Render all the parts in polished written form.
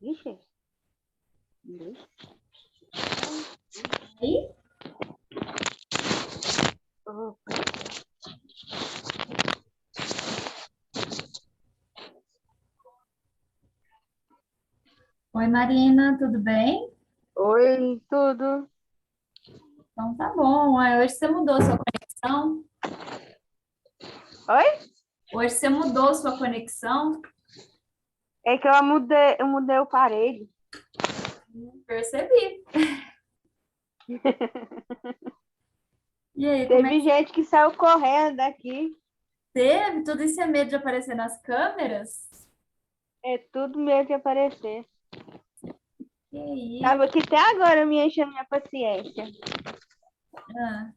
Vixe. Vixe. Aí? Oh. Oi, Marina, tudo bem? Oi, tudo? Então tá bom. Hoje você mudou sua conexão? Oi? Hoje você mudou sua conexão? É que eu mudei o aparelho. Percebi. E aí, como é Teve que gente que saiu correndo daqui. teve? Tudo isso é medo de aparecer nas câmeras? É tudo meio que aparecer. Que isso? Tava aqui até agora me enchendo minha paciência. Ah.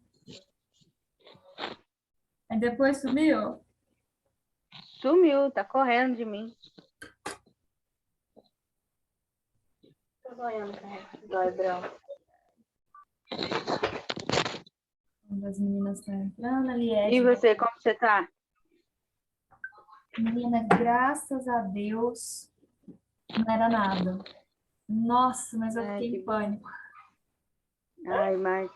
Aí depois sumiu? Sumiu, tá correndo de mim. Tô ganhando, cara. Dói, Brão. Quando as meninas estão entrando, a E Liette. você, como você tá? Menina, graças a Deus, não era nada. Nossa, mas eu Ai, fiquei em pânico. Ai, mas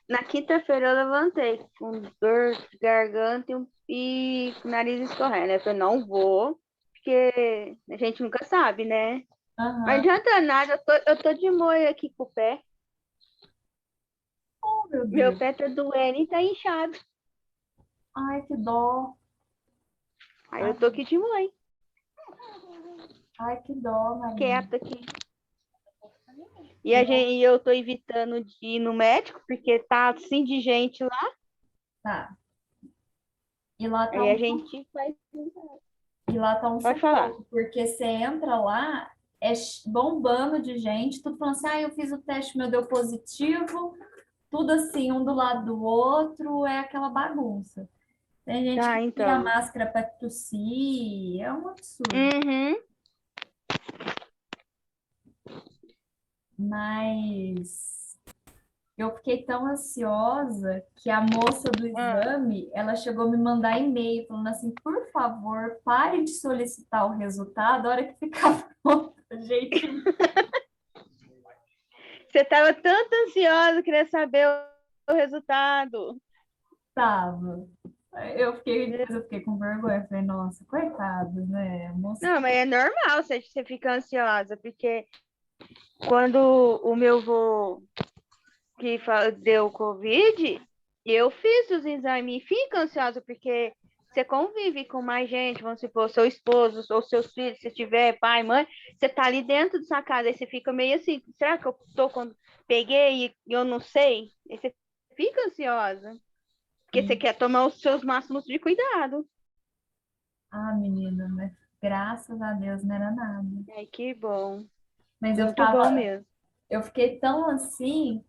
na quinta-feira eu levantei com dor de garganta e com o nariz escorrendo. Eu falei, não vou, porque a gente nunca sabe, né? Mas Aham. não adianta nada, eu tô de molho aqui com o pé. Oh, meu Meu Deus. pé tá doendo e tá inchado. Ai, que dó. Aí eu Ai, tô aqui de molho, ai, que dó, Marina. quieta aqui. E eu tô evitando de ir no médico, porque tá assim de gente lá. Tá. E lá tá Aí a um, gente faz. e lá tá um Pode falar. sufoco, porque você entra lá, é bombando de gente, tudo falando assim, ah, eu fiz o teste, meu deu positivo, tudo assim, um do lado do outro, é aquela bagunça. Tem gente Tá, que tira a então. máscara para tossir, é um absurdo. Uhum. Mas eu fiquei tão ansiosa que a moça do Ah. exame, ela chegou a me mandar e-mail falando assim, por favor, pare de solicitar o resultado a hora que ficar pronto, gente. Você estava tanto ansiosa, queria saber o resultado. Tava. Depois eu fiquei com vergonha. Falei, nossa, coitado, né? A moça. Não, mas é normal você ficar ansiosa, porque quando o meu vô deu Covid, eu fiz os exames e fico ansiosa, porque você convive com mais gente, vamos supor, seu esposo ou seus filhos, se tiver pai, mãe, você tá ali dentro da sua casa, aí você fica meio assim, será que eu tô quando peguei e eu não sei? Aí você fica ansiosa, porque você quer tomar os seus máximos de cuidado. Ah, menina, mas graças a Deus não era nada. Ai, que bom. Mas Muito bom mesmo. eu fiquei tão assim.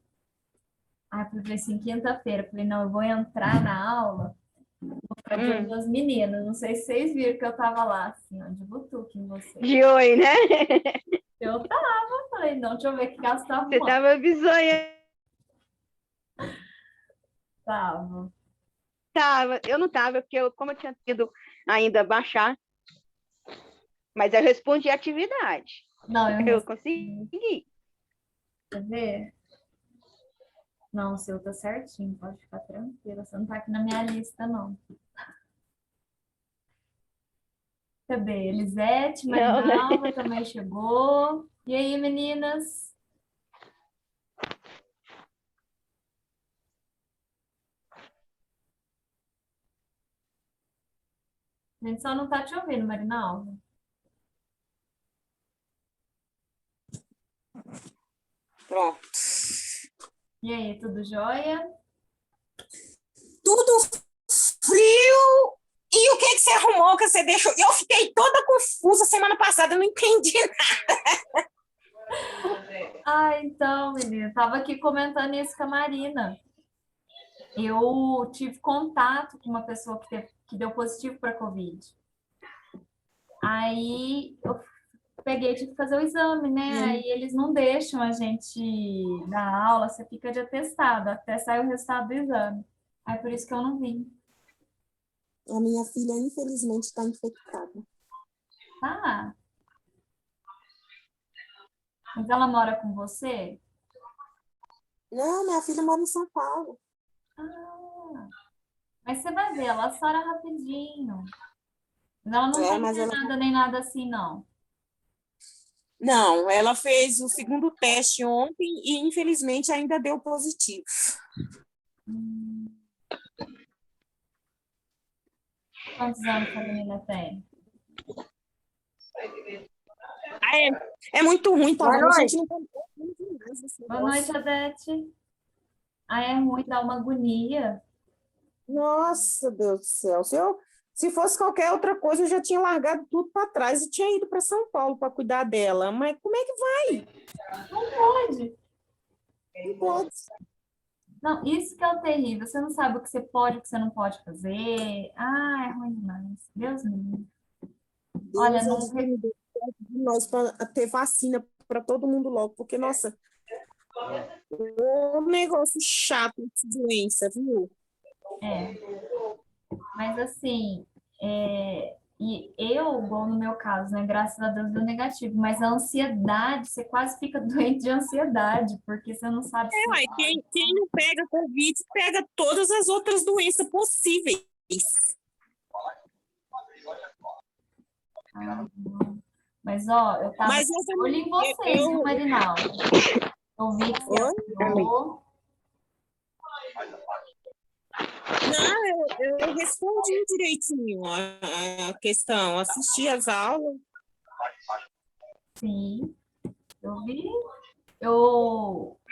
Ai, eu falei assim, quinta-feira. Falei, não, eu vou entrar na aula, vou ficar de olho Hum, nas meninas. Não sei se vocês viram que eu tava lá, assim, ó, de butuque em vocês. de oi, né? Eu tava, falei, não, deixa eu ver o que elas estão Você arrumando. tava bizonha. Tava. Tava, eu não tava, porque como eu tinha tido ainda baixar, mas eu respondi a atividade. Não, eu Eu respondi. consegui. Quer ver? Não, o seu tá certinho, pode ficar tranquila. Você não tá aqui na minha lista, não. Cadê? Elisete, Não, né? Marinalva também chegou. E aí, meninas? A gente só não tá te ouvindo, Marinalva. Pronto. E aí, tudo jóia? Tudo frio. E o que que você arrumou que você deixou? Eu fiquei toda confusa semana passada, eu não entendi nada. Ah, então, menina, tava aqui comentando isso com a Marina. Eu tive contato com uma pessoa que deu positivo para Covid. Aí eu peguei, tive que fazer o exame, né? Aí eles não deixam a gente dar aula, você fica de atestado até sair o resultado do exame. Aí por isso que eu não vim. A minha filha, infelizmente, está infectada. Tá, Mas ela mora com você? Não, minha filha mora em São Paulo. Ah, mas você vai ver, ela sara rapidinho. Mas ela não tá É, mas ela internada nem nada assim, não. Não, ela fez o segundo teste ontem e infelizmente ainda deu positivo. Hum, Quantos anos essa menina tem? Ah, é muito ruim, tá Boa vendo? A gente noite. não pode mais esse Boa noite, negócio. Adete. Ah, é ruim, dá uma agonia. Nossa, Deus do céu. Se fosse qualquer outra coisa, eu já tinha largado tudo para trás e tinha ido para São Paulo para cuidar dela. Mas como é que Não pode. pode? Não, isso que é o terrível. Você não sabe o que você pode e o que você não pode fazer. Ah, é ruim demais. Deus me livre. Olha, Deus é não, de nós para ter vacina para todo mundo logo, porque, nossa, o negócio chato de doença, viu? é, mas assim, e eu, igual no meu caso, né? Graças a Deus deu negativo, mas a ansiedade, você quase fica doente de ansiedade, porque você não sabe se. Uai, quem não pega Covid, pega todas as outras doenças possíveis. Ah, não. Mas, ó, eu tava Mas de eu olho também, em vocês, viu, Marinaldo? Eu vi que você oi? assinou. Não, eu respondi direitinho a questão, assisti as aulas. Sim, eu vi.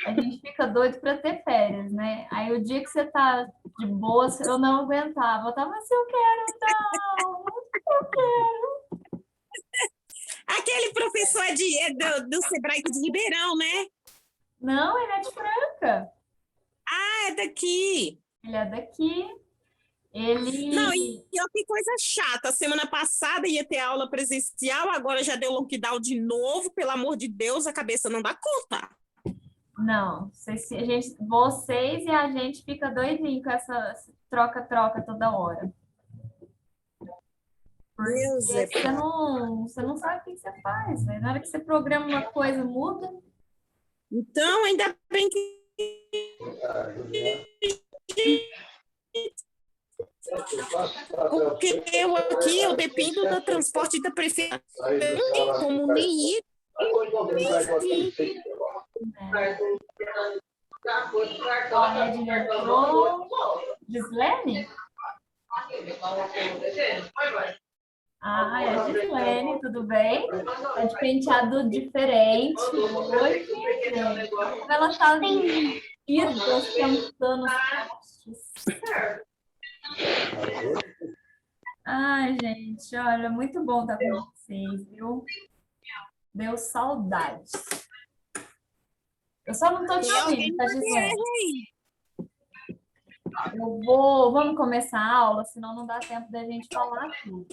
A gente fica doido para ter férias, né? Aí o dia que você tá de boa, eu não aguentava. Eu tava assim, eu quero não, eu quero. Aquele professor do Sebrae de Ribeirão, né? Não, ele é de Franca. Ah, é daqui. Ele é daqui. Não, Ele. e ó, que coisa chata. Semana passada ia ter aula presencial, agora já deu lockdown de novo. Pelo amor de Deus, a cabeça não dá conta. Não, vocês e a gente fica doidinho com essa troca-troca toda hora. Porque Deus é pai. você não sabe o que você faz, né? Na hora que você programa uma coisa, muda. Então, ainda bem que porque eu aqui eu dependo do transporte da prefeitura. Não tem como nem ir, nem vir. Né? Ó, a Edna entrou. Gislene? Ah, é a Gislene, tudo bem? Tá de penteado diferente hoje, gente. Como ela tá ida, sentando os cachos. Ai, gente, olha, muito bom estar com vocês, viu? Deu saudades. Eu só não tô te Tem ouvindo, alguém tá, na Gislene? BR aí. Vamos começar a aula, senão não dá tempo da gente falar tudo.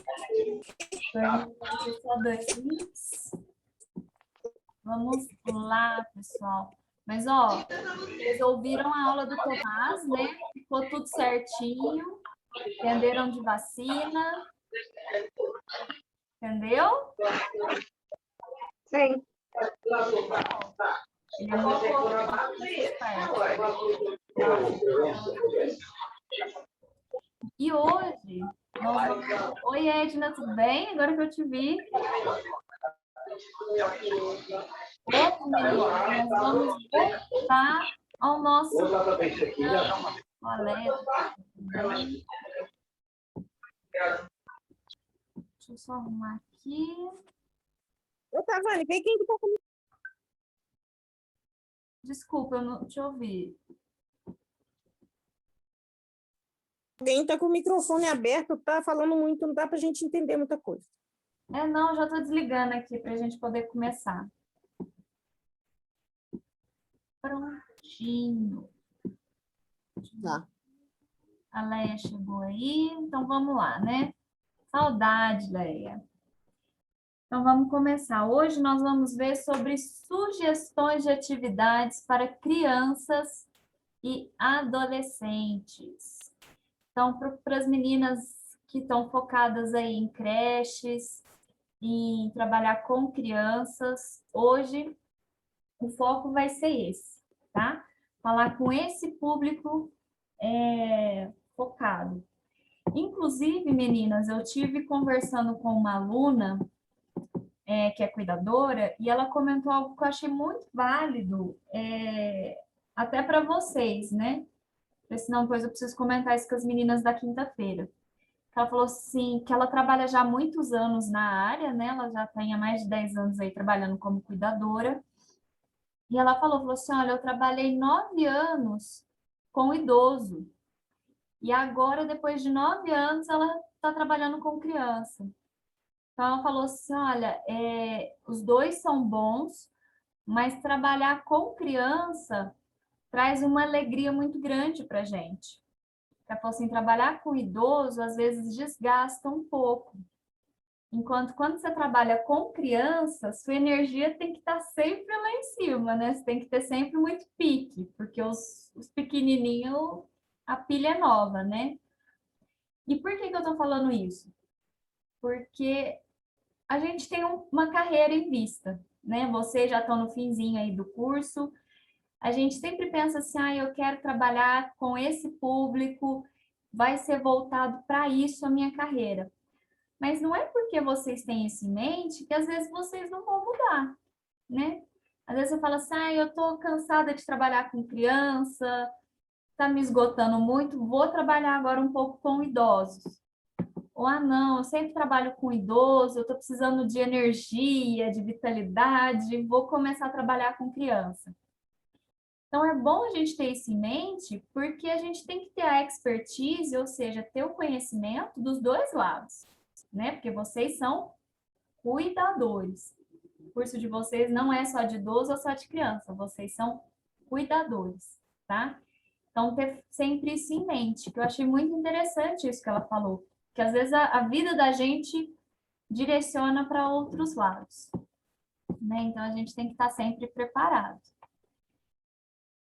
Só 2 minutos. Vamos lá, pessoal. Mas, ó, vocês ouviram a aula do Tomás, né? Ficou tudo certinho. Entenderam de vacina. Entendeu? Sim. Ele é muito esperto. E hoje, nós vamos... Oi, Edna, tudo bem? Agora que eu te vi. Hoje, meninas, nós vamos voltar ao nosso palestra. Deixa eu só arrumar aqui. Ô, Tavani, vem quem que tá comigo. Desculpa, eu não te ouvi. Alguém tá com o microfone aberto, tá falando muito, não dá pra gente entender muita coisa. Não, já estou desligando aqui para a gente poder começar. Prontinho. Tá. A Leia chegou aí, então vamos lá, né? Saudade, Leia. Então vamos começar. Hoje nós vamos ver sobre sugestões de atividades para crianças e adolescentes. Então, para as meninas que estão focadas aí em creches, em trabalhar com crianças, hoje o foco vai ser esse, tá? Falar com esse público focado. Inclusive, meninas, eu tive conversando com uma aluna que é cuidadora, e ela comentou algo que eu achei muito válido, até para vocês, né? Porque senão depois eu preciso comentar isso com as meninas da quinta-feira. Ela falou assim, que ela trabalha já há muitos anos na área, né? Ela já tem há mais de 10 anos aí trabalhando como cuidadora. E ela falou assim, olha, eu trabalhei 9 anos com idoso. E agora, depois de 9 anos, ela está trabalhando com criança. Então, ela falou assim, olha, os dois são bons, mas trabalhar com criança traz uma alegria muito grande para a gente. Ela falou assim, trabalhar com idoso, às vezes, desgasta um pouco. Enquanto quando você trabalha com criança, sua energia tem que estar sempre lá em cima, né? Você tem que ter sempre muito pique, porque os pequenininhos, a pilha é nova, né? E por que eu estou falando isso? Porque a gente tem uma carreira em vista, né? Vocês já estão no finzinho aí do curso. A gente sempre pensa assim, eu quero trabalhar com esse público, vai ser voltado para isso a minha carreira. Mas não é porque vocês têm isso em mente que às vezes vocês não vão mudar, né? Às vezes você fala assim, eu estou cansada de trabalhar com criança, está me esgotando muito, vou trabalhar agora um pouco com idosos. Ou, não, eu sempre trabalho com idoso, eu estou precisando de energia, de vitalidade, vou começar a trabalhar com criança. Então, é bom a gente ter isso em mente, porque a gente tem que ter a expertise, ou seja, ter o conhecimento dos dois lados, né? Porque vocês são cuidadores. O curso de vocês não é só de idoso ou só de criança, vocês são cuidadores, tá? Então, ter sempre isso em mente, que eu achei muito interessante isso que ela falou, que às vezes a vida da gente direciona para outros lados, né? Então, a gente tem que estar sempre preparado.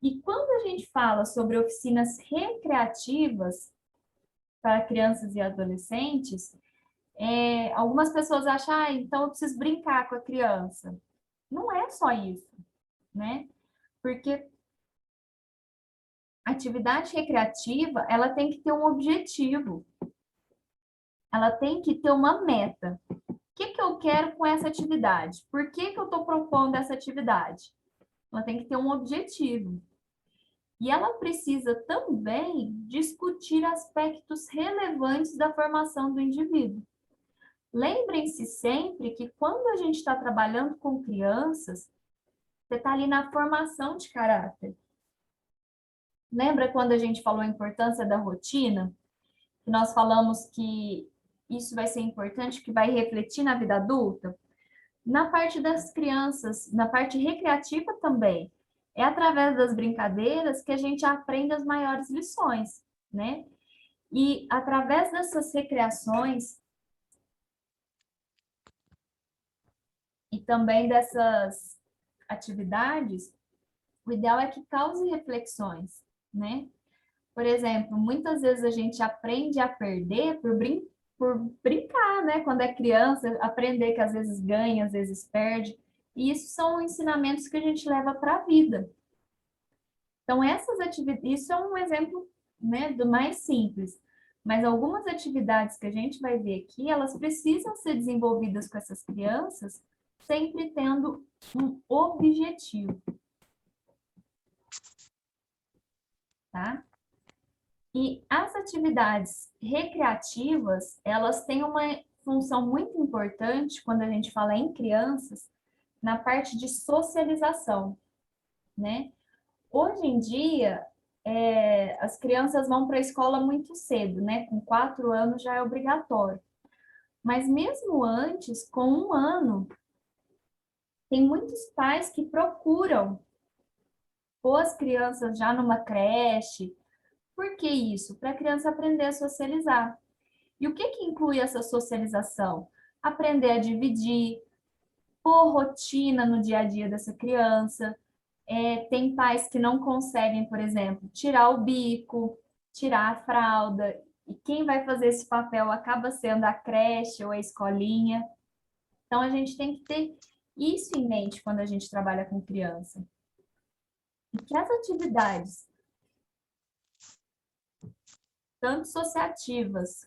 E quando a gente fala sobre oficinas recreativas para crianças e adolescentes, algumas pessoas acham, então eu preciso brincar com a criança. Não é só isso, né? Porque a atividade recreativa, ela tem que ter um objetivo. Ela tem que ter uma meta. O que eu quero com essa atividade? Por que eu estou propondo essa atividade? Ela tem que ter um objetivo. E ela precisa também discutir aspectos relevantes da formação do indivíduo. Lembrem-se sempre que quando a gente está trabalhando com crianças, você está ali na formação de caráter. Lembra quando a gente falou a importância da rotina? Que nós falamos que isso vai ser importante, que vai refletir na vida adulta? Na parte das crianças, na parte recreativa também. É através das brincadeiras que a gente aprende as maiores lições, né? E através dessas recreações e também dessas atividades, o ideal é que cause reflexões, né? Por exemplo, muitas vezes a gente aprende a perder por brincar, né? Quando é criança, aprender que às vezes ganha, às vezes perde. E isso são ensinamentos que a gente leva para a vida. Então, essas atividades, isso é um exemplo, né, do mais simples. Mas algumas atividades que a gente vai ver aqui, elas precisam ser desenvolvidas com essas crianças, sempre tendo um objetivo. Tá? E as atividades recreativas, elas têm uma função muito importante quando a gente fala em crianças, na parte de socialização, né? Hoje em dia, as crianças vão para a escola muito cedo, né? Com 4 anos já é obrigatório. Mas mesmo antes, com 1 ano, tem muitos pais que procuram pôr as crianças já numa creche. Por que isso? Para a criança aprender a socializar. E o que inclui essa socialização? Aprender a dividir, pôr rotina no dia a dia dessa criança. Tem pais que não conseguem, por exemplo, tirar o bico, tirar a fralda, e quem vai fazer esse papel acaba sendo a creche ou a escolinha. Então, a gente tem que ter Isso em mente quando a gente trabalha com criança. E que as atividades, tanto associativas,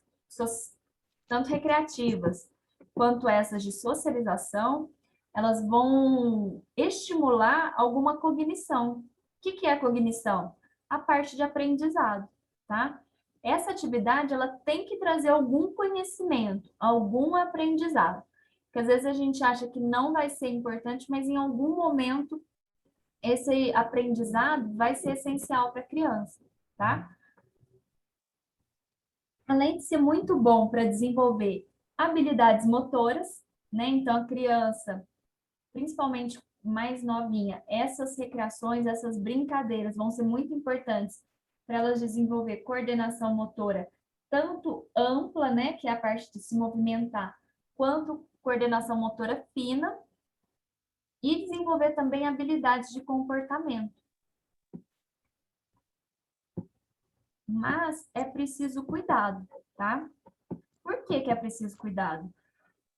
tanto recreativas, quanto essas de socialização, elas vão estimular alguma cognição. O que é a cognição? A parte de aprendizado, tá? Essa atividade, ela tem que trazer algum conhecimento, algum aprendizado. Porque às vezes a gente acha que não vai ser importante, mas em algum momento esse aprendizado vai ser essencial para a criança, tá? Além de ser muito bom para desenvolver habilidades motoras, né? Então, a criança, principalmente mais novinha, essas recreações, essas brincadeiras vão ser muito importantes para elas desenvolver coordenação motora, tanto ampla, né? Que é a parte de se movimentar, quanto coordenação motora fina, e desenvolver também habilidades de comportamento. Mas é preciso cuidado, tá? Por que é preciso cuidado?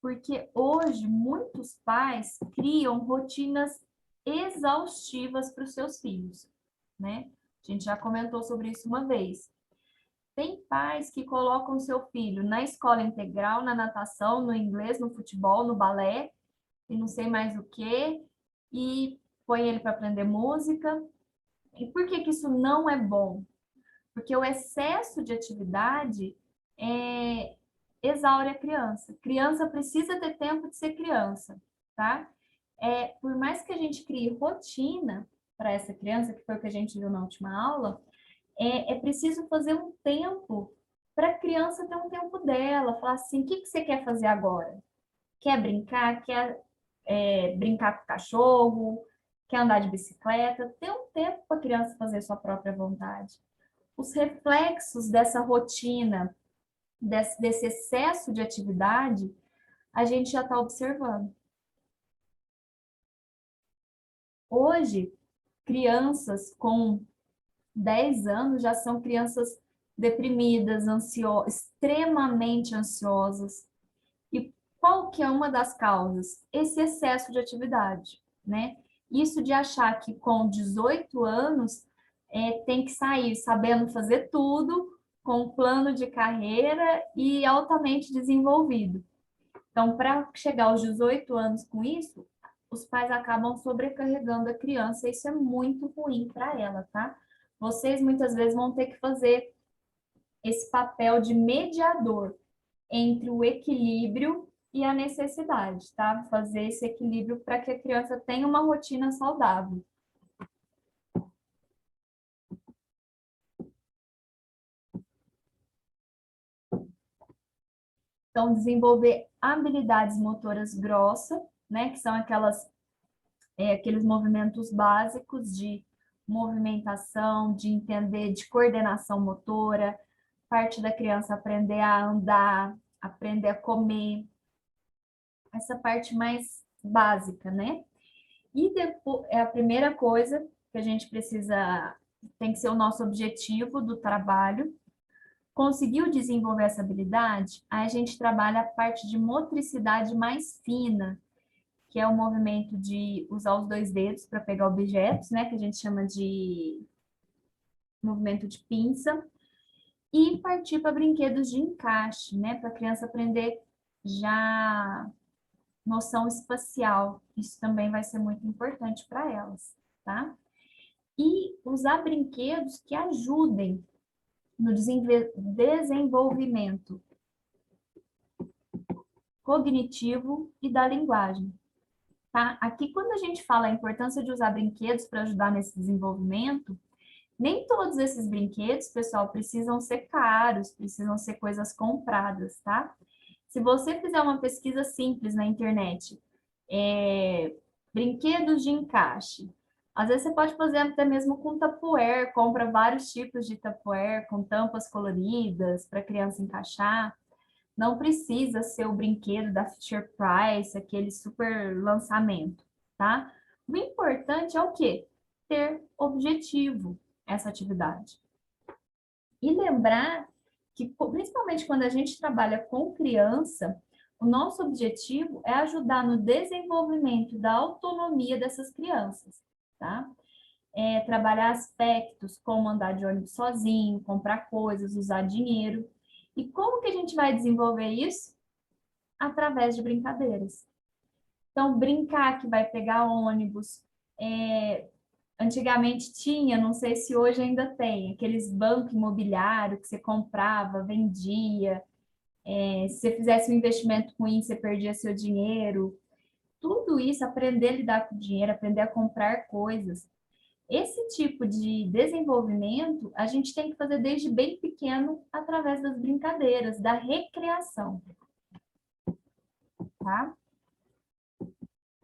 Porque hoje muitos pais criam rotinas exaustivas para os seus filhos, né? A gente já comentou sobre isso uma vez. Tem pais que colocam seu filho na escola integral, na natação, no inglês, no futebol, no balé, e não sei mais o quê, e põe ele para aprender música. E por que isso não é bom? Porque o excesso de atividade exaure a criança. Criança precisa ter tempo de ser criança, tá? Por mais que a gente crie rotina para essa criança, que foi o que a gente viu na última aula, é preciso fazer um tempo para a criança ter um tempo dela, falar assim, o que você quer fazer agora? Quer brincar? Quer brincar com o cachorro? Quer andar de bicicleta? Ter um tempo para a criança fazer sua própria vontade. Os reflexos dessa rotina, desse excesso de atividade, a gente já está observando. Hoje, crianças com 10 anos já são crianças deprimidas, extremamente ansiosas. E qual que é uma das causas? Esse excesso de atividade, né? Isso de achar que com 18 anos tem que sair sabendo fazer tudo, com um plano de carreira e altamente desenvolvido. Então, para chegar aos 18 anos com isso, os pais acabam sobrecarregando a criança, e isso é muito ruim para ela, tá? Vocês muitas vezes vão ter que fazer esse papel de mediador entre o equilíbrio e a necessidade, tá? Fazer esse equilíbrio para que a criança tenha uma rotina saudável. Então, desenvolver habilidades motoras grossas, né? Que são aqueles movimentos básicos de movimentação, de entender, de coordenação motora, parte da criança aprender a andar, aprender a comer, essa parte mais básica, né? E depois, a primeira coisa que a gente precisa, tem que ser o nosso objetivo do trabalho. Conseguiu desenvolver essa habilidade, aí a gente trabalha a parte de motricidade mais fina, que é o movimento de usar os 2 dedos para pegar objetos, né, que a gente chama de movimento de pinça, e partir para brinquedos de encaixe, né, para a criança aprender já noção espacial. Isso também vai ser muito importante para elas, tá? E usar brinquedos que ajudem no desenvolvimento cognitivo e da linguagem, tá? Aqui, quando a gente fala a importância de usar brinquedos para ajudar nesse desenvolvimento, nem todos esses brinquedos, pessoal, precisam ser caros, precisam ser coisas compradas, tá? Se você fizer uma pesquisa simples na internet, brinquedos de encaixe, às vezes você pode fazer até mesmo com Tupperware, compra vários tipos de Tupperware com tampas coloridas para a criança encaixar. Não precisa ser o brinquedo da Fisher Price, aquele super lançamento, tá? O importante é o quê? Ter objetivo essa atividade. E lembrar que, principalmente quando a gente trabalha com criança, o nosso objetivo é ajudar no desenvolvimento da autonomia dessas crianças, tá? Trabalhar aspectos como andar de ônibus sozinho, comprar coisas, usar dinheiro. E como que a gente vai desenvolver isso? Através de brincadeiras. Então, brincar que vai pegar ônibus. Antigamente tinha, não sei se hoje ainda tem, aqueles bancos imobiliários que você comprava, vendia. Se você fizesse um investimento ruim, você perdia seu dinheiro. Tudo isso, aprender a lidar com o dinheiro, aprender a comprar coisas. Esse tipo de desenvolvimento a gente tem que fazer desde bem pequeno através das brincadeiras, da recreação, tá?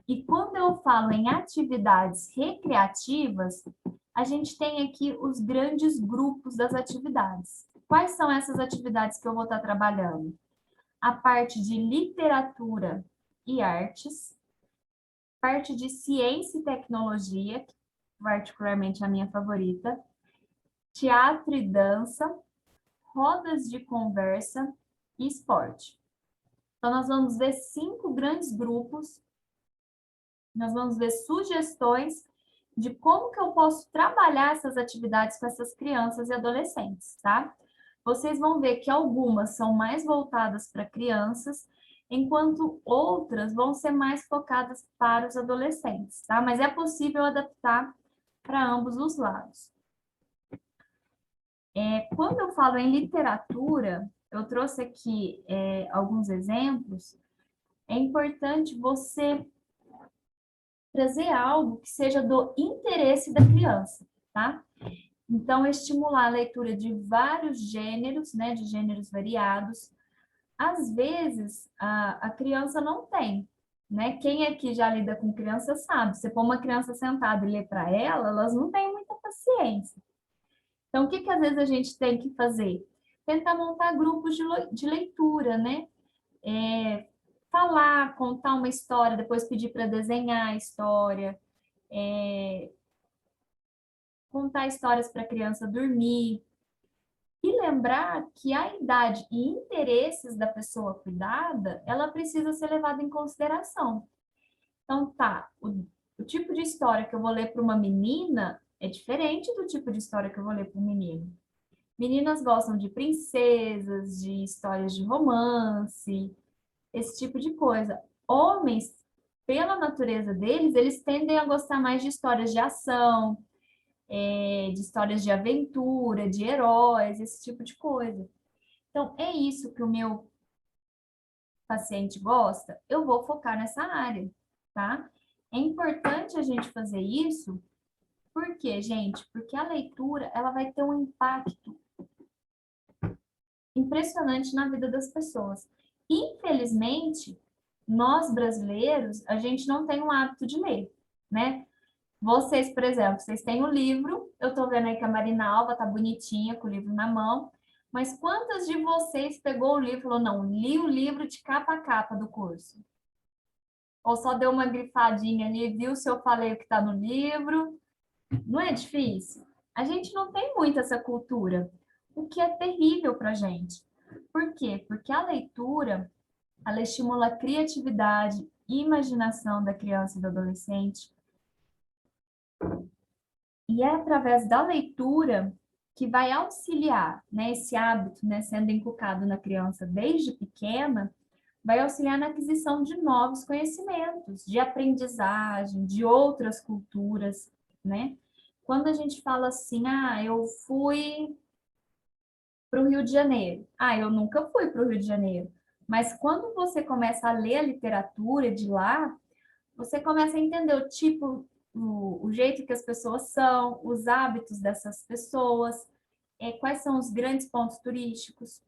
E quando eu falo em atividades recreativas, a gente tem aqui os grandes grupos das atividades. Quais são essas atividades que eu vou estar trabalhando? A parte de literatura e artes, parte de ciência e tecnologia, particularmente a minha favorita, teatro e dança, rodas de conversa e esporte. Então, nós vamos ver 5 grandes grupos, nós vamos ver sugestões de como que eu posso trabalhar essas atividades com essas crianças e adolescentes, tá? Vocês vão ver que algumas são mais voltadas para crianças, enquanto outras vão ser mais focadas para os adolescentes, tá? Mas é possível adaptar para ambos os lados. Quando eu falo em literatura, eu trouxe aqui alguns exemplos. É importante você trazer algo que seja do interesse da criança, tá? Então, estimular a leitura de vários gêneros, né, de gêneros variados. Às vezes, a criança não tem, né? Quem aqui já lida com criança sabe, você pôr uma criança sentada e ler para ela, elas não têm muita paciência. Então, o que às vezes a gente tem que fazer? Tentar montar grupos de leitura, né? Falar, contar uma história, depois pedir para desenhar a história, contar histórias para a criança dormir. E lembrar que a idade e interesses da pessoa cuidada, ela precisa ser levada em consideração. Então, o tipo de história que eu vou ler para uma menina é diferente do tipo de história que eu vou ler para um menino. Meninas gostam de princesas, de histórias de romance, esse tipo de coisa. Homens, pela natureza deles, eles tendem a gostar mais de histórias de ação, de histórias de aventura, de heróis, esse tipo de coisa. Então, é isso que o meu paciente gosta, eu vou focar nessa área, tá? É importante a gente fazer isso, por quê, gente? Porque a leitura, ela vai ter um impacto impressionante na vida das pessoas. Infelizmente, nós brasileiros, a gente não tem o hábito de ler, né? Vocês, por exemplo, vocês têm o livro, eu tô vendo aí que a Marina Alva tá bonitinha com o livro na mão, mas quantas de vocês pegou o livro e falou, não, li o livro de capa a capa do curso? Ou só deu uma grifadinha ali, viu se eu falei o que está no livro? Não é difícil? A gente não tem muito essa cultura, o que é terrível para a gente. Por quê? Porque a leitura, ela estimula a criatividade e imaginação da criança e do adolescente. E é através da leitura que vai auxiliar, né, esse hábito, né, sendo inculcado na criança desde pequena, vai auxiliar na aquisição de novos conhecimentos, de aprendizagem, de outras culturas, né? Quando a gente fala assim, eu fui para o Rio de Janeiro. Eu nunca fui para o Rio de Janeiro. Mas quando você começa a ler a literatura de lá, você começa a entender o tipo, o jeito que as pessoas são, os hábitos dessas pessoas, quais são os grandes pontos turísticos.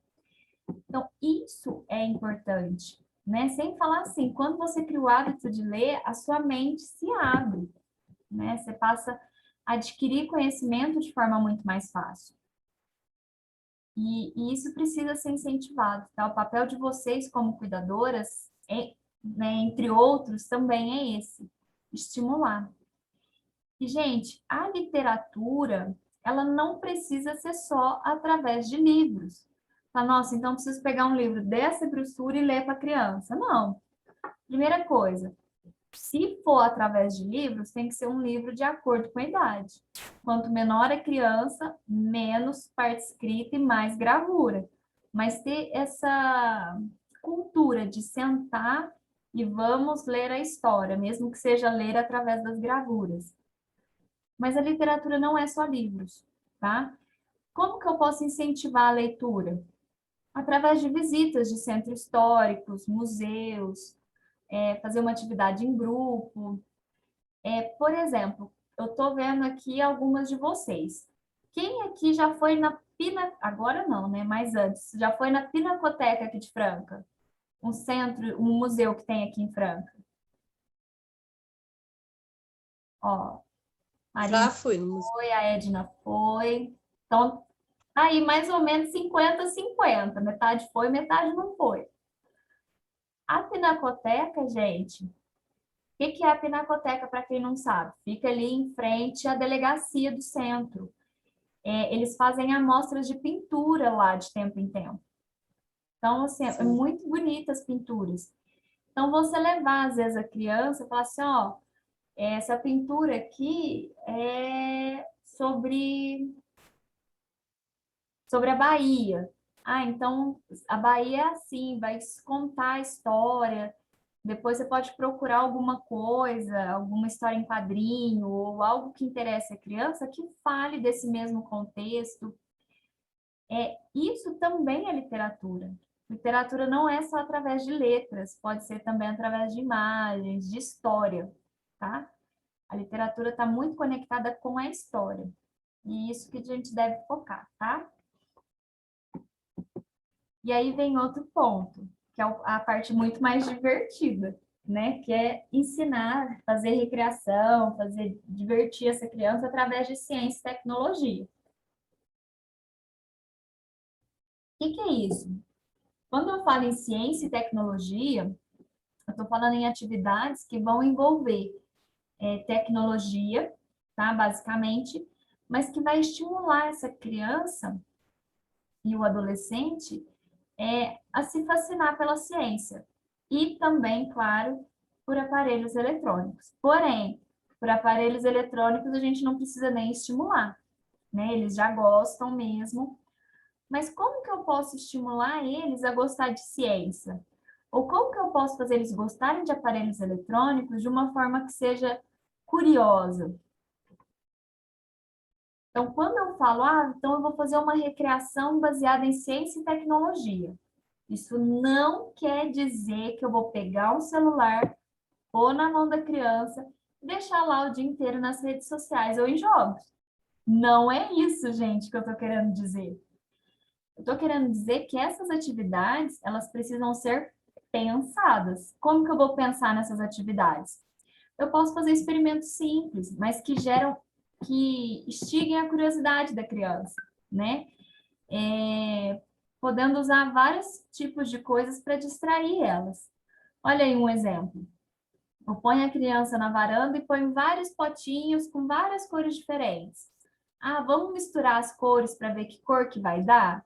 Então, isso é importante, né? Sem falar assim, quando você cria o hábito de ler, a sua mente se abre, né? Você passa a adquirir conhecimento de forma muito mais fácil. E isso precisa ser incentivado, tá? O papel de vocês como cuidadoras, né, entre outros, também é esse, estimular. E, gente, a literatura, ela não precisa ser só através de livros. Fala, nossa, então preciso pegar um livro dessa grossura e ler para criança. Não. Primeira coisa, se for através de livros, tem que ser um livro de acordo com a idade. Quanto menor a criança, menos parte escrita e mais gravura. Mas ter essa cultura de sentar e vamos ler a história, mesmo que seja ler através das gravuras. Mas a literatura não é só livros, tá? Como que eu posso incentivar a leitura? Através de visitas de centros históricos, museus, fazer uma atividade em grupo. Por exemplo, eu estou vendo aqui algumas de vocês. Quem aqui já foi na agora não, né? Mas antes, já foi na Pinacoteca aqui de Franca? Um centro, um museu que tem aqui em Franca. Ó, Marina Já fui no museu. foi, a Edna foi. Então, aí mais ou menos 50-50. Metade foi, metade não foi. A Pinacoteca, gente, o que é a Pinacoteca, para quem não sabe? Fica ali em frente à delegacia do centro. Eles fazem amostras de pintura lá de tempo em tempo. Então, assim, é muito bonita as pinturas. Então, você levar, às vezes, a criança e falar assim, ó, essa pintura aqui é sobre a Bahia. Ah, então a Bahia é assim, vai contar a história. Depois você pode procurar alguma coisa, alguma história em quadrinho, ou algo que interesse a criança que fale desse mesmo contexto. Isso também é literatura. Literatura não é só através de letras, pode ser também através de imagens, de história, tá? A literatura está muito conectada com a história. E isso que a gente deve focar, tá? E aí vem outro ponto, que é a parte muito mais divertida, né? Que é ensinar, fazer recreação, fazer divertir essa criança através de ciência e tecnologia. O que é isso? Quando eu falo em ciência e tecnologia, eu estou falando em atividades que vão envolver tecnologia, tá? Basicamente, mas que vai estimular essa criança e o adolescente a se fascinar pela ciência e também, claro, por aparelhos eletrônicos. Porém, por aparelhos eletrônicos a gente não precisa nem estimular, né? Eles já gostam mesmo. Mas como que eu posso estimular eles a gostar de ciência? Ou como que eu posso fazer eles gostarem de aparelhos eletrônicos de uma forma que seja curiosa? Então, quando eu falo, então eu vou fazer uma recreação baseada em ciência e tecnologia. Isso não quer dizer que eu vou pegar um celular, pôr na mão da criança e deixar lá o dia inteiro nas redes sociais ou em jogos. Não é isso, gente, que eu estou querendo dizer. Eu estou querendo dizer que essas atividades, elas precisam ser pensadas. Como que eu vou pensar nessas atividades? Eu posso fazer experimentos simples, mas que instiguem a curiosidade da criança, né? Podendo usar vários tipos de coisas para distrair elas. Olha aí um exemplo. Eu ponho a criança na varanda e ponho vários potinhos com várias cores diferentes. Vamos misturar as cores para ver que cor que vai dar?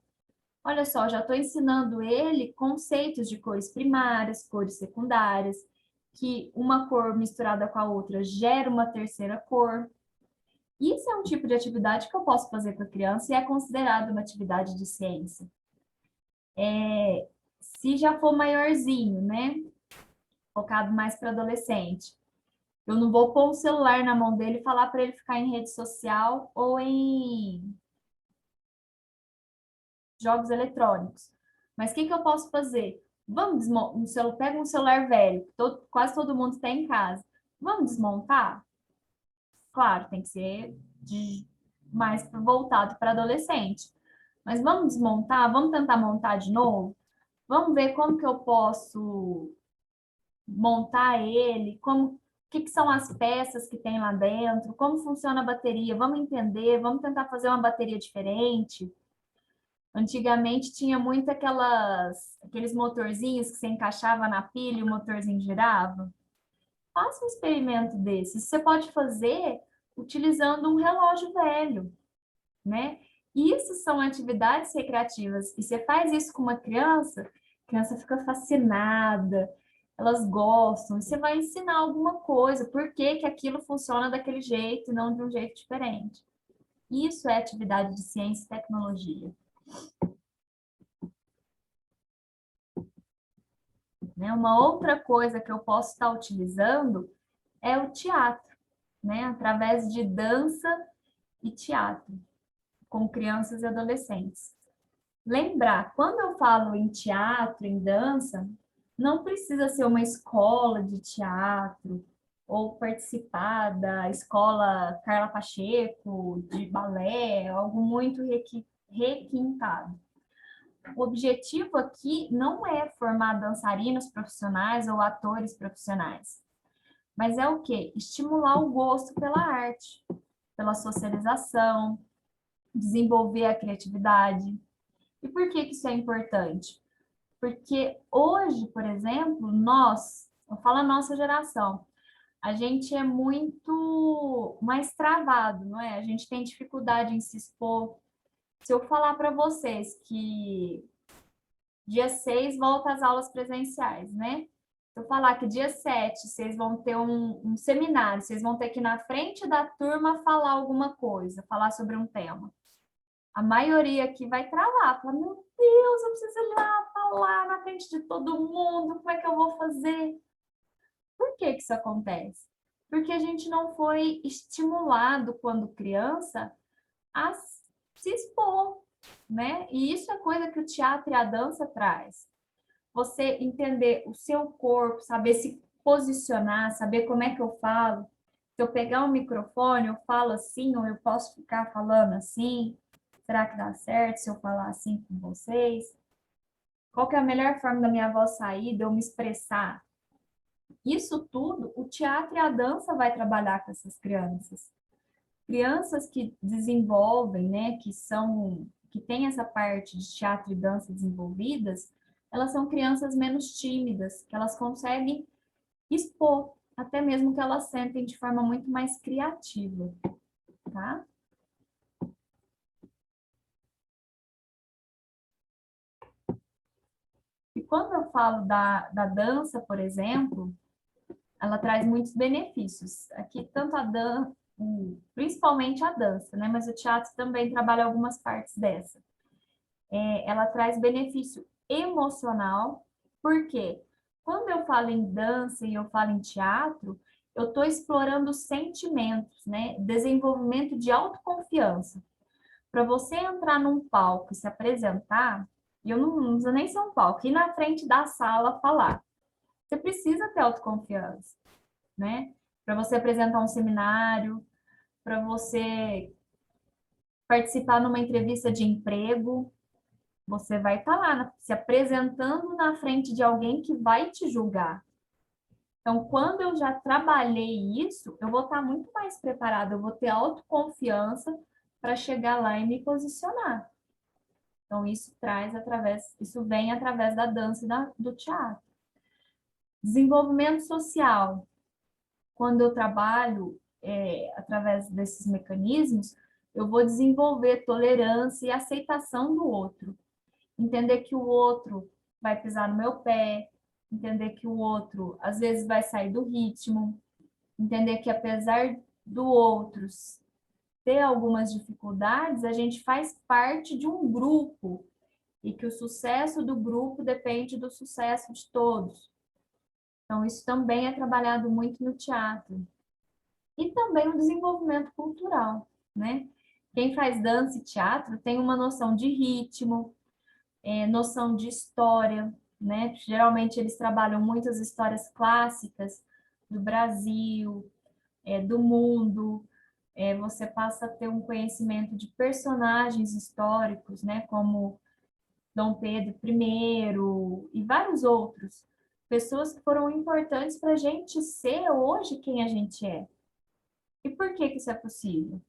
Olha só, já estou ensinando ele conceitos de cores primárias, cores secundárias, que uma cor misturada com a outra gera uma terceira cor. Isso é um tipo de atividade que eu posso fazer com a criança e é considerado uma atividade de ciência. Se já for maiorzinho, né? Focado mais para adolescente. Eu não vou pôr um celular na mão dele e falar para ele ficar em rede social ou em jogos eletrônicos. Mas o que eu posso fazer? Pega um celular velho, quase todo mundo tem em casa. Vamos desmontar? Claro, tem que ser mais voltado para adolescente. Mas vamos desmontar? Vamos tentar montar de novo? Vamos ver como que eu posso montar ele, o que são as peças que tem lá dentro, como funciona a bateria, vamos entender, vamos tentar fazer uma bateria diferente. Antigamente tinha muito aqueles motorzinhos que você encaixava na pilha e o motorzinho girava. Faça um experimento desse. Você pode fazer utilizando um relógio velho, né? Isso são atividades recreativas. E você faz isso com uma criança, a criança fica fascinada, elas gostam, e você vai ensinar alguma coisa, por que que aquilo funciona daquele jeito e não de um jeito diferente. Isso é atividade de ciência e tecnologia. Né? Uma outra coisa que eu posso estar utilizando é o teatro, né? Através de dança e teatro, com crianças e adolescentes. Lembrar, quando eu falo em teatro, em dança, não precisa ser uma escola de teatro ou participar da escola Carla Pacheco, de balé, algo muito requintado. O objetivo aqui não é formar dançarinos profissionais ou atores profissionais, mas é o quê? Estimular o gosto pela arte, pela socialização, desenvolver a criatividade. E por que que isso é importante? Porque hoje, por exemplo, eu falo a nossa geração, a gente é muito mais travado, não é? A gente tem dificuldade em se expor. Se eu falar para vocês que dia 6 volta às aulas presenciais, né? Se eu falar que dia 7 vocês vão ter um seminário, vocês vão ter que ir na frente da turma falar alguma coisa, falar sobre um tema. A maioria aqui vai travar, fala, meu Deus, eu preciso ir lá falar na frente de todo mundo, como é que eu vou fazer? Por que que isso acontece? Porque a gente não foi estimulado quando criança a se expor, né? E isso é coisa que o teatro e a dança traz. Você entender o seu corpo, saber se posicionar, saber como é que eu falo. Se eu pegar um microfone, eu falo assim, ou eu posso ficar falando assim. Será que dá certo se eu falar assim com vocês? Qual que é a melhor forma da minha voz sair, de eu me expressar? Isso tudo, o teatro e a dança vai trabalhar com essas crianças. Crianças que desenvolvem, né, que têm essa parte de teatro e dança desenvolvidas, elas são crianças menos tímidas, que elas conseguem expor, até mesmo que elas sentem de forma muito mais criativa, tá? E quando eu falo da dança, por exemplo, ela traz muitos benefícios. Aqui, tanto a dança, principalmente a dança, né? Mas o teatro também trabalha algumas partes dessa. Ela traz benefício emocional, porque quando eu falo em dança e eu falo em teatro, eu estou explorando sentimentos, né? Desenvolvimento de autoconfiança. Para você entrar num palco e se apresentar, e eu não uso nem ser um palco, ir na frente da sala falar. Você precisa ter autoconfiança, né? Para você apresentar um seminário, para você participar numa entrevista de emprego, você vai estar lá se apresentando na frente de alguém que vai te julgar. Então, quando eu já trabalhei isso, eu vou estar muito mais preparada, eu vou ter autoconfiança para chegar lá e me posicionar. Então, isso vem através da dança e do teatro. Desenvolvimento social. Quando eu trabalho através desses mecanismos, eu vou desenvolver tolerância e aceitação do outro. Entender que o outro vai pisar no meu pé, entender que o outro às vezes vai sair do ritmo, entender que apesar do outro ter algumas dificuldades, a gente faz parte de um grupo e que o sucesso do grupo depende do sucesso de todos. Então, isso também é trabalhado muito no teatro. E também o desenvolvimento cultural, né? Quem faz dança e teatro tem uma noção de ritmo, noção de história, né? Geralmente eles trabalham muitas histórias clássicas do Brasil, do mundo. Você passa a ter um conhecimento de personagens históricos, né? Como Dom Pedro I e vários outros. Pessoas que foram importantes para a gente ser hoje quem a gente é. E por que que isso é possível?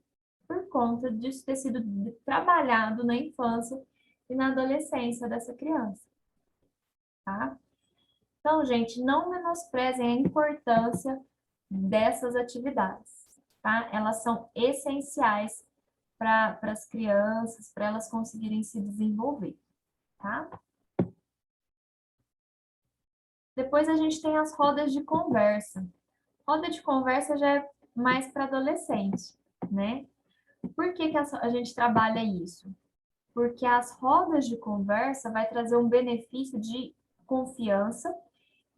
Por conta disso ter sido trabalhado na infância e na adolescência dessa criança, tá? Então, gente, não menosprezem a importância dessas atividades, tá? Elas são essenciais para as crianças, para elas conseguirem se desenvolver, tá? Depois a gente tem as rodas de conversa. Roda de conversa já é mais para adolescente, né? Por que que a gente trabalha isso? Porque as rodas de conversa vai trazer um benefício de confiança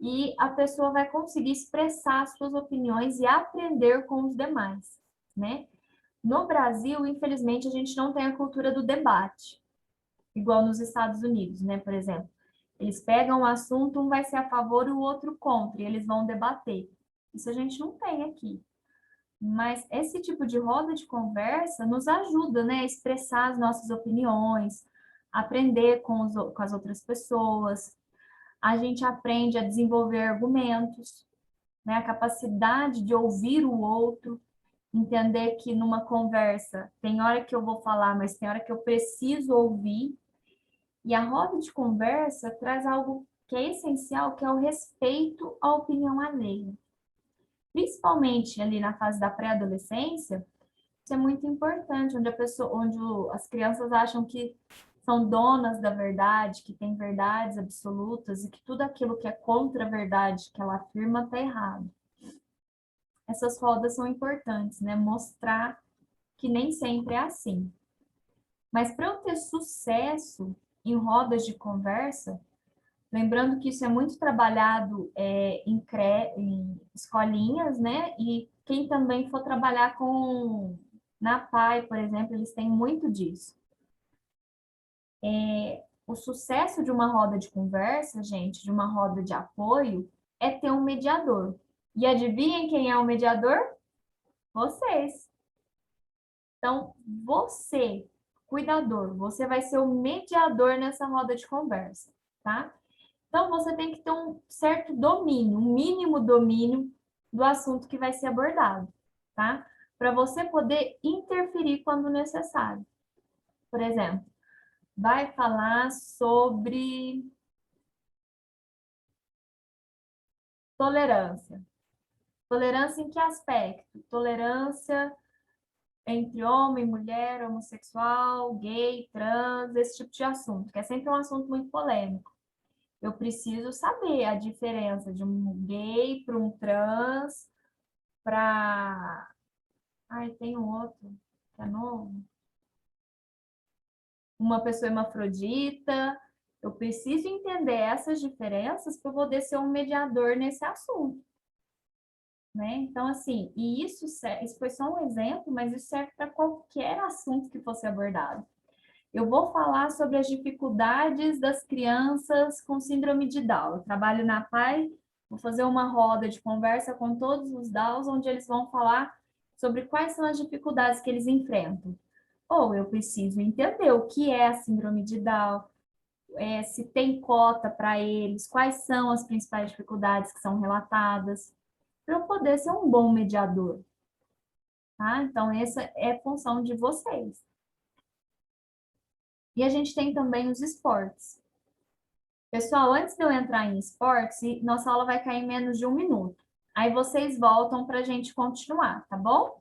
e a pessoa vai conseguir expressar as suas opiniões e aprender com os demais, né? No Brasil, infelizmente, a gente não tem a cultura do debate, igual nos Estados Unidos, né? Por exemplo, eles pegam o assunto, um vai ser a favor e o outro contra, e eles vão debater. Isso a gente não tem aqui. Mas esse tipo de roda de conversa nos ajuda, né, a expressar as nossas opiniões, aprender com as outras pessoas. A gente aprende a desenvolver argumentos, né, a capacidade de ouvir o outro, entender que numa conversa tem hora que eu vou falar, mas tem hora que eu preciso ouvir. E a roda de conversa traz algo que é essencial, que é o respeito à opinião alheia. Principalmente ali na fase da pré-adolescência, isso é muito importante, onde as crianças acham que são donas da verdade, que têm verdades absolutas e que tudo aquilo que é contra a verdade que ela afirma está errado. Essas rodas são importantes, né? Mostrar que nem sempre é assim. Mas para eu ter sucesso em rodas de conversa, lembrando que isso é muito trabalhado em escolinhas, né? E quem também for trabalhar na PAI, por exemplo, eles têm muito disso. O sucesso de uma roda de conversa, gente, de uma roda de apoio, é ter um mediador. E adivinhem quem é o mediador? Vocês. Então, você, cuidador, você vai ser o mediador nessa roda de conversa, tá? Então, você tem que ter um certo domínio, um mínimo domínio do assunto que vai ser abordado, tá? Para você poder interferir quando necessário. Por exemplo, vai falar sobre tolerância. Tolerância em que aspecto? Tolerância entre homem, mulher, homossexual, gay, trans, esse tipo de assunto, que é sempre um assunto muito polêmico. Eu preciso saber a diferença de um gay para um trans, para... Ai, tem um outro, que é novo. Uma pessoa hermafrodita. Eu preciso entender essas diferenças para poder ser um mediador nesse assunto. Né? Então, assim, e isso foi só um exemplo, mas isso serve para qualquer assunto que fosse abordado. Eu vou falar sobre as dificuldades das crianças com síndrome de Down. Eu trabalho na PAI, vou fazer uma roda de conversa com todos os Downs, onde eles vão falar sobre quais são as dificuldades que eles enfrentam. Ou eu preciso entender o que é a síndrome de Down, se tem cota para eles, quais são as principais dificuldades que são relatadas, para eu poder ser um bom mediador. Tá? Então, essa é a função de vocês. E a gente tem também os esportes. Pessoal, antes de eu entrar em esportes, nossa aula vai cair em menos de 1 minuto. Aí vocês voltam para a gente continuar, tá bom?